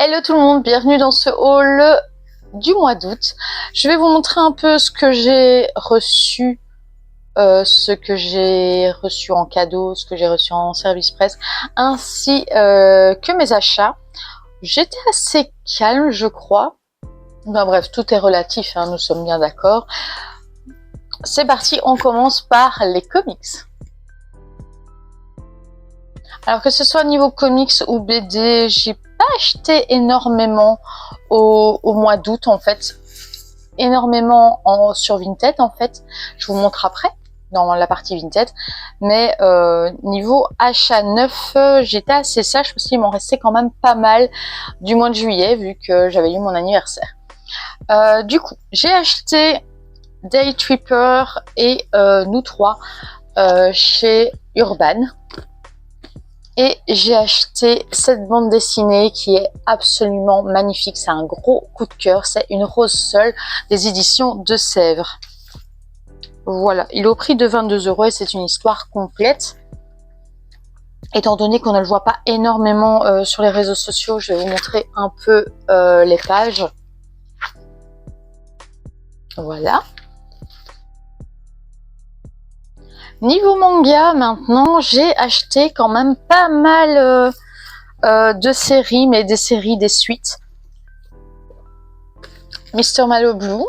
Hello tout le monde, bienvenue dans ce haul du mois d'août. Je vais vous montrer un peu ce que j'ai reçu, en cadeau, ce que j'ai reçu en service presse, ainsi que mes achats. J'étais assez calme, je crois. Ben, bref, tout est relatif, hein, nous sommes bien d'accord. C'est parti, on commence par les comics. Alors que ce soit niveau comics ou BD, j'ai pas acheté énormément au mois d'août en fait. Énormément sur Vinted en fait. Je vous montre après dans la partie Vinted. Mais niveau achat neuf, j'étais assez sage parce qu'il m'en restait quand même pas mal du mois de juillet vu que j'avais eu mon anniversaire. Du coup, j'ai acheté Day Tripper et Nous trois chez Urban. Et j'ai acheté cette bande dessinée qui est absolument magnifique. C'est un gros coup de cœur. C'est Une rose seule des éditions de Sèvres. Voilà, il est au prix de 22 € et c'est une histoire complète. Étant donné qu'on ne le voit pas énormément sur les réseaux sociaux, je vais vous montrer un peu les pages. Voilà. Niveau manga, maintenant, j'ai acheté quand même pas mal de séries, mais des séries, des suites. Mr. Malo Blue,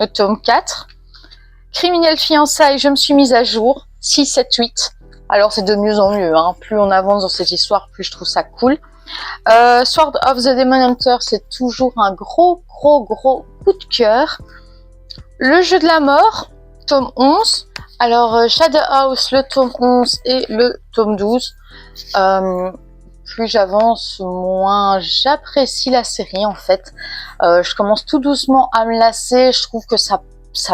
le tome 4. Criminel Fiançailles, je me suis mise à jour. 6, 7, 8. Alors, c'est de mieux en mieux. Hein. Plus on avance dans cette histoire, plus je trouve ça cool. Sword of the Demon Hunter, c'est toujours un gros coup de cœur. Le jeu de la mort, tome 11. Alors, Shadow House, le tome 11 et le tome 12. Plus j'avance, moins j'apprécie la série en fait. Je commence tout doucement à me lasser. Je trouve que ça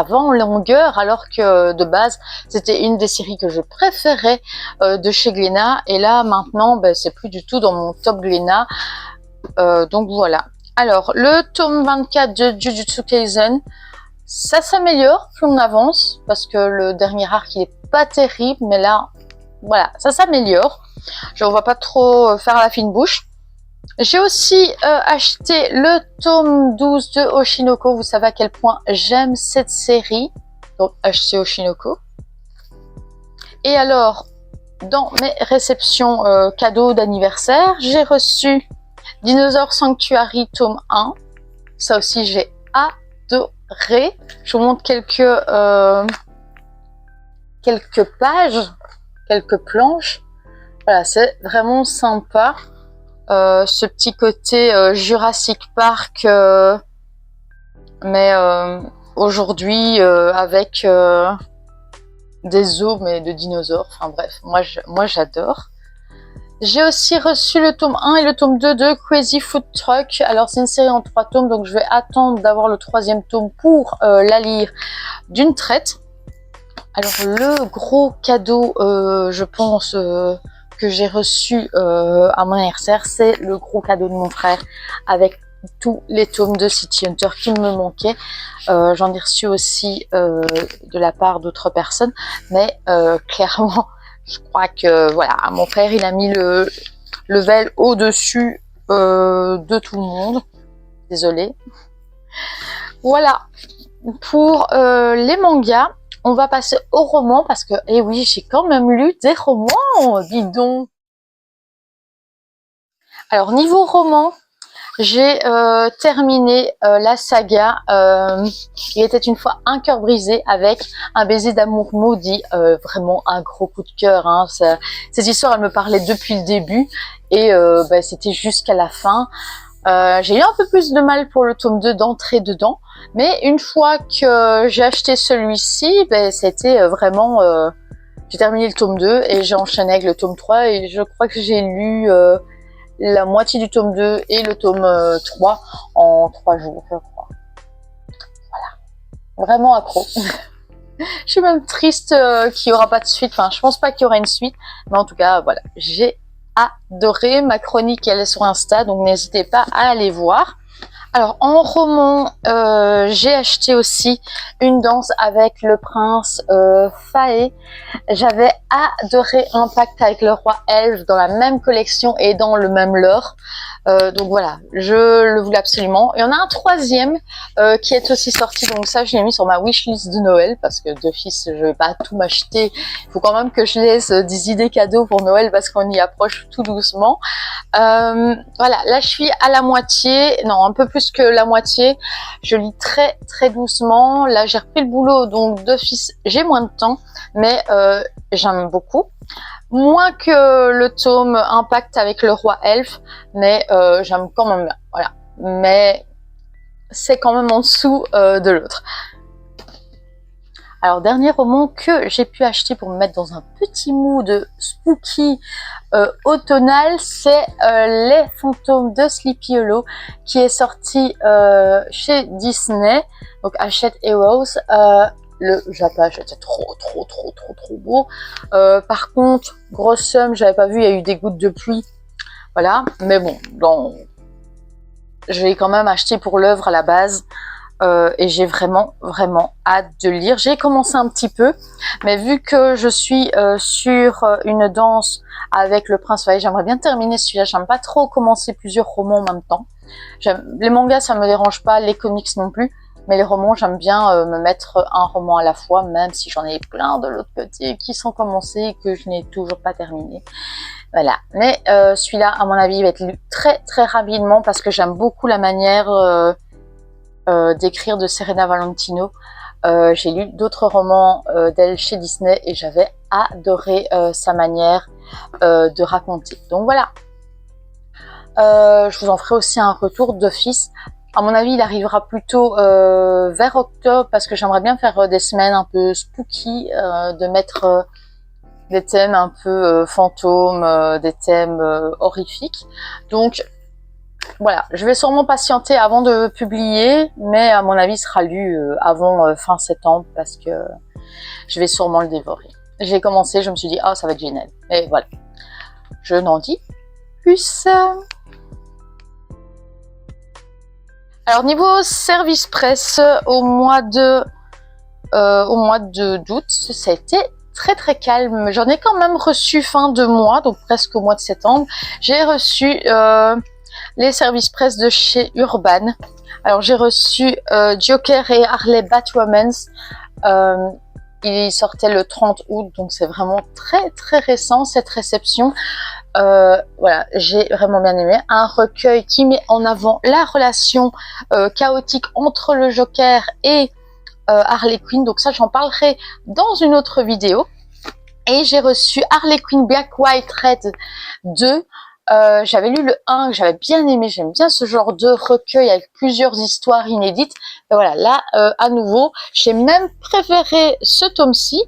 va en longueur alors que de base, c'était une des séries que je préférais de chez Glénat. Et là, maintenant, ben, c'est plus du tout dans mon top Glénat. Donc voilà. Alors, le tome 24 de Jujutsu Kaisen. Ça s'améliore plus on avance parce que le dernier arc il est pas terrible, mais là voilà, ça s'améliore. Je ne vois pas trop faire la fine bouche. J'ai aussi acheté le tome 12 de Oshinoko. Vous savez à quel point j'aime cette série. Donc acheter Oshinoko. Et alors, dans mes réceptions cadeaux d'anniversaire, j'ai reçu Dinosaur Sanctuary tome 1. Ça aussi j'ai adoré. Je vous montre quelques pages, quelques planches. Voilà, c'est vraiment sympa. Ce petit côté Jurassic Park, mais aujourd'hui avec des zoos mais de dinosaures. Enfin bref, moi j'adore. J'ai aussi reçu le tome 1 et le tome 2 de Crazy Food Truck. Alors c'est une série en 3 tomes, donc je vais attendre d'avoir le 3e tome pour la lire d'une traite. Alors le gros cadeau, je pense, que j'ai reçu à mon anniversaire, c'est le gros cadeau de mon frère avec tous les tomes de City Hunter qui me manquaient. J'en ai reçu aussi de la part d'autres personnes, mais clairement, je crois que voilà, mon frère il a mis le level au-dessus de tout le monde. Désolée. Voilà pour les mangas. On va passer au roman parce que, eh oui, j'ai quand même lu des romans, dis donc. Alors, niveau roman, j'ai terminé la saga Il était une fois un cœur brisé avec Un baiser d'amour maudit. Vraiment un gros coup de cœur. Hein. Cette histoire, elle me parlait depuis le début et bah, c'était jusqu'à la fin. J'ai eu un peu plus de mal pour le tome 2 d'entrer dedans, mais une fois que j'ai acheté celui-ci, ben, c'était vraiment... j'ai terminé le tome 2 et j'ai enchaîné avec le tome 3 et je crois que j'ai lu la moitié du tome 2 et le tome 3 en 3 jours, je crois. Voilà. Vraiment accro. Je suis même triste qu'il n'y aura pas de suite, enfin je pense pas qu'il y aura une suite, mais en tout cas voilà, j'ai adoré. Ma chronique elle est sur Insta, donc n'hésitez pas à aller voir. Alors en roman, j'ai acheté aussi Une danse avec le prince Faé. J'avais adoré Un pacte avec le roi Elfe dans la même collection et dans le même lore. Donc voilà, je le voulais absolument. Il y en a un troisième qui est aussi sorti, donc ça je l'ai mis sur ma wishlist de Noël parce que d'office je vais pas tout m'acheter. Il faut quand même que je laisse des idées cadeaux pour Noël parce qu'on y approche tout doucement. Voilà, là je suis à la moitié, non un peu plus que la moitié. Je lis très très doucement. Là j'ai repris le boulot, donc d'office j'ai moins de temps, mais j'aime beaucoup. Moins que le tome Un pacte avec le roi Elfe, mais j'aime quand même bien. Voilà, mais c'est quand même en dessous de l'autre. Alors, dernier roman que j'ai pu acheter pour me mettre dans un petit mood spooky automnal, c'est Les fantômes de Sleepy Hollow, qui est sorti chez Disney, donc Hachette Heroes. Le Japage était trop beau. Par contre, grosse somme, j'avais pas vu, il y a eu des gouttes de pluie. Voilà, mais bon, je vais quand même acheter pour l'œuvre à la base. Et j'ai vraiment hâte de le lire. J'ai commencé un petit peu, mais vu que je suis sur une danse avec le prince Faé, j'aimerais bien terminer celui-là. J'aime pas trop commencer plusieurs romans en même temps. Les mangas, ça me dérange pas, les comics non plus, mais les romans, j'aime bien me mettre un roman à la fois, même si j'en ai plein de l'autre côté qui sont commencés et que je n'ai toujours pas terminé. Voilà, mais celui-là, à mon avis, il va être lu très rapidement parce que j'aime beaucoup la manière d'écrire de Serena Valentino. J'ai lu d'autres romans d'elle chez Disney et j'avais adoré sa manière de raconter. Donc voilà, je vous en ferai aussi un retour d'office. À mon avis, il arrivera plutôt vers octobre parce que j'aimerais bien faire des semaines un peu spooky, de mettre des thèmes un peu fantômes, des thèmes horrifiques. Donc voilà, je vais sûrement patienter avant de publier, mais à mon avis, il sera lu avant fin septembre parce que je vais sûrement le dévorer. J'ai commencé, je me suis dit, ah, ça va être génial. Et voilà, je n'en dis plus. Alors, niveau service presse, au mois d'août, ça a été très calme. J'en ai quand même reçu fin de mois, donc presque au mois de septembre. J'ai reçu les services presse de chez Urban. Alors j'ai reçu Joker et Harley Batwoman. Il sortait le 30 août, donc c'est vraiment très récent cette réception. Voilà, j'ai vraiment bien aimé. Un recueil qui met en avant la relation chaotique entre le Joker et Harley Quinn. Donc ça, j'en parlerai dans une autre vidéo. Et j'ai reçu Harley Quinn Black, White, Red 2. J'avais lu le 1 que j'avais bien aimé, j'aime bien ce genre de recueil avec plusieurs histoires inédites. Et voilà, là, à nouveau, j'ai même préféré ce tome-ci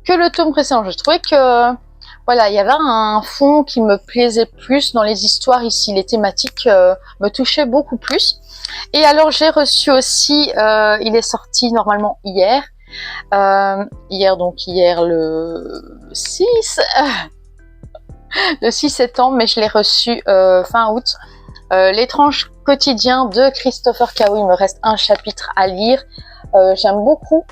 que le tome précédent. Je trouvais que, voilà, il y avait un fond qui me plaisait plus dans les histoires ici. Les thématiques me touchaient beaucoup plus. Et alors, j'ai reçu aussi, il est sorti normalement hier. Hier le 6... le 6 septembre, mais je l'ai reçu fin août. L'étrange quotidien de Christopher Cao, il me reste un chapitre à lire. J'aime beaucoup.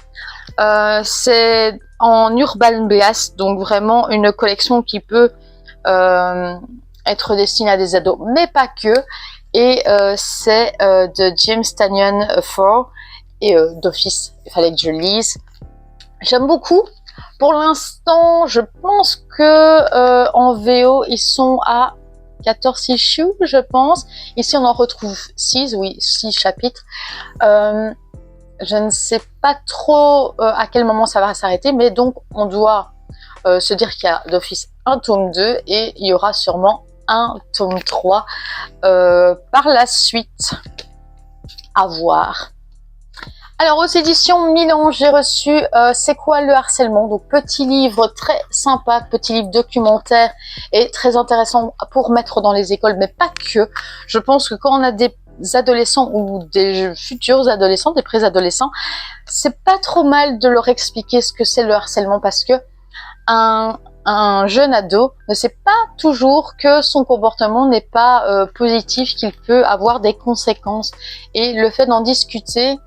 C'est en Urban Blast, donc vraiment une collection qui peut être destinée à des ados, mais pas que. Et c'est de James Tynion IV et d'office, il fallait que je lise. J'aime beaucoup. Pour l'instant, je pense que en VO, ils sont à 14 issues, je pense. Ici, on en retrouve 6, oui, 6 chapitres. Je ne sais pas trop à quel moment ça va s'arrêter, mais donc on doit se dire qu'il y a d'office un tome 2 et il y aura sûrement un tome 3 par la suite. À voir. Alors aux éditions Milan, j'ai reçu C'est quoi le harcèlement? Donc petit livre très sympa, petit livre documentaire et très intéressant pour mettre dans les écoles, mais pas que. Je pense que quand on a des adolescents ou des futurs adolescents, des préadolescents, c'est pas trop mal de leur expliquer ce que c'est le harcèlement parce que un un jeune ado ne sait pas toujours que son comportement n'est pas positif, qu'il peut avoir des conséquences. Et le fait d'en discuter,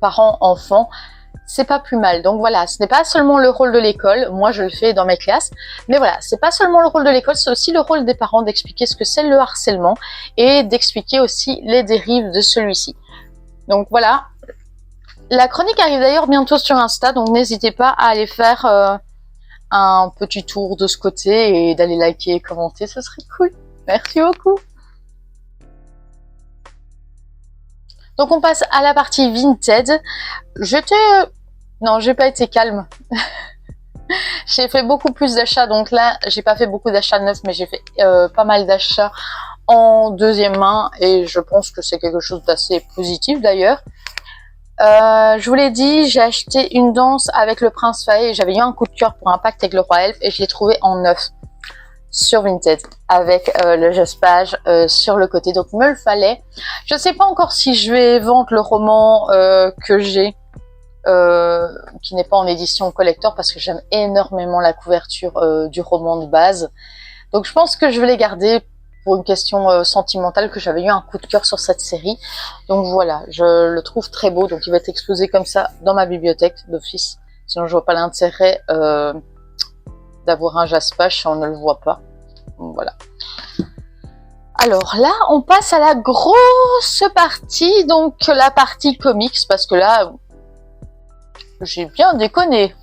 parents-enfants, c'est pas plus mal. Donc voilà, ce n'est pas seulement le rôle de l'école, moi je le fais dans mes classes, mais voilà, c'est pas seulement le rôle de l'école, c'est aussi le rôle des parents d'expliquer ce que c'est le harcèlement et d'expliquer aussi les dérives de celui-ci. Donc voilà, la chronique arrive d'ailleurs bientôt sur Insta, donc n'hésitez pas à aller faire un petit tour de ce côté et d'aller liker et commenter, ce serait cool. Merci beaucoup. Donc on passe à la partie Vinted. Non, j'ai pas été calme. J'ai fait beaucoup plus d'achats, donc là j'ai pas fait beaucoup d'achats neufs, mais j'ai fait pas mal d'achats en deuxième main et je pense que c'est quelque chose d'assez positif d'ailleurs. Je vous l'ai dit, j'ai acheté une danse avec le Prince Faé et j'avais eu un coup de cœur pour un pacte avec le Roi Elfe et je l'ai trouvé en neuf sur Vinted avec le geste page sur le côté, donc me le fallait. Je ne sais pas encore si je vais vendre le roman que j'ai qui n'est pas en édition collector parce que j'aime énormément la couverture du roman de base, donc je pense que je vais les garder pour une question sentimentale, que j'avais eu un coup de cœur sur cette série. Donc voilà, je le trouve très beau, donc il va être exposé comme ça dans ma bibliothèque d'office. Sinon je vois pas l'intérêt d'avoir un jaspage si on ne le voit pas. Donc, voilà. Alors là, on passe à la grosse partie, donc la partie comics, parce que là, j'ai bien déconné.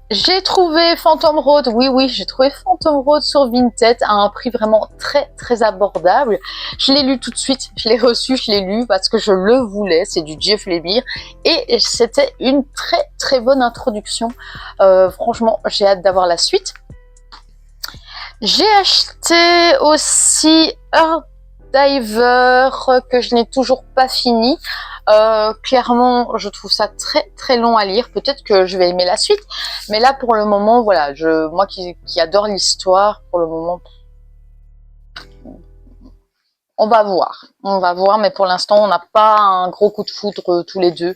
J'ai trouvé Phantom Road, oui, j'ai trouvé Phantom Road sur Vinted à un prix vraiment très abordable. Je l'ai lu tout de suite, je l'ai reçu, je l'ai lu parce que je le voulais, c'est du Jeff Lemire et c'était une très bonne introduction. Franchement, j'ai hâte d'avoir la suite. J'ai acheté aussi Earthdiver que je n'ai toujours pas fini. Clairement, je trouve ça très long à lire. Peut-être que je vais aimer la suite, mais là pour le moment, voilà, moi qui adore l'histoire, pour le moment, on va voir, mais pour l'instant, on n'a pas un gros coup de foudre tous les deux.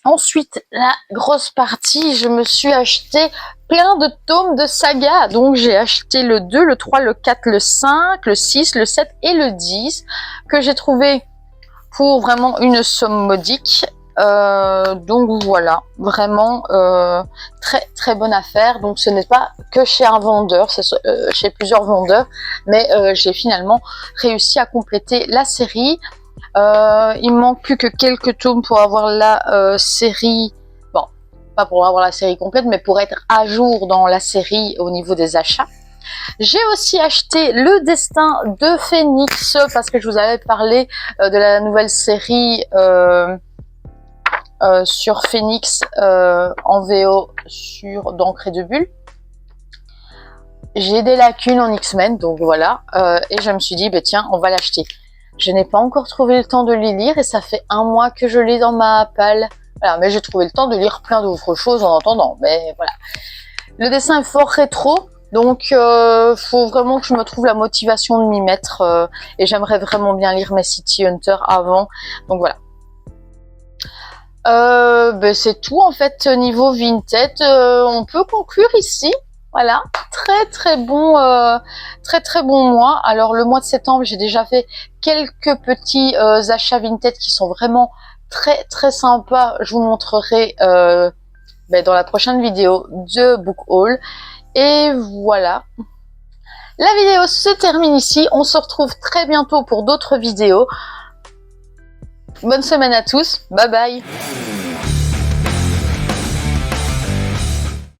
Ensuite, la grosse partie, je me suis acheté plein de tomes de saga. Donc, j'ai acheté le 2, le 3, le 4, le 5, le 6, le 7 et le 10 que j'ai trouvé pour vraiment une somme modique. Donc voilà, vraiment très bonne affaire. Donc ce n'est pas que chez un vendeur, c'est chez plusieurs vendeurs, mais j'ai finalement réussi à compléter la série. Il me manque plus que quelques tomes pour avoir la série, bon, pas pour avoir la série complète, mais pour être à jour dans la série au niveau des achats. J'ai aussi acheté Le Destin de Phénix parce que je vous avais parlé de la nouvelle série sur Phénix en VO d'Encre et de Bulle. J'ai des lacunes en X-Men, donc voilà, et je me suis dit, bah, tiens, on va l'acheter. Je n'ai pas encore trouvé le temps de les lire et ça fait un mois que je l'ai dans ma palle. Voilà, mais j'ai trouvé le temps de lire plein d'autres choses en attendant, mais voilà. Le dessin est fort rétro, donc faut vraiment que je me trouve la motivation de m'y mettre et j'aimerais vraiment bien lire mes City Hunter avant, donc voilà. Ben c'est tout en fait niveau Vinted, on peut conclure ici. Voilà, très bon mois. Alors le mois de septembre, j'ai déjà fait quelques petits achats Vinted qui sont vraiment très sympas. Je vous montrerai dans la prochaine vidéo de Book Haul. Et voilà. La vidéo se termine ici. On se retrouve très bientôt pour d'autres vidéos. Bonne semaine à tous. Bye bye.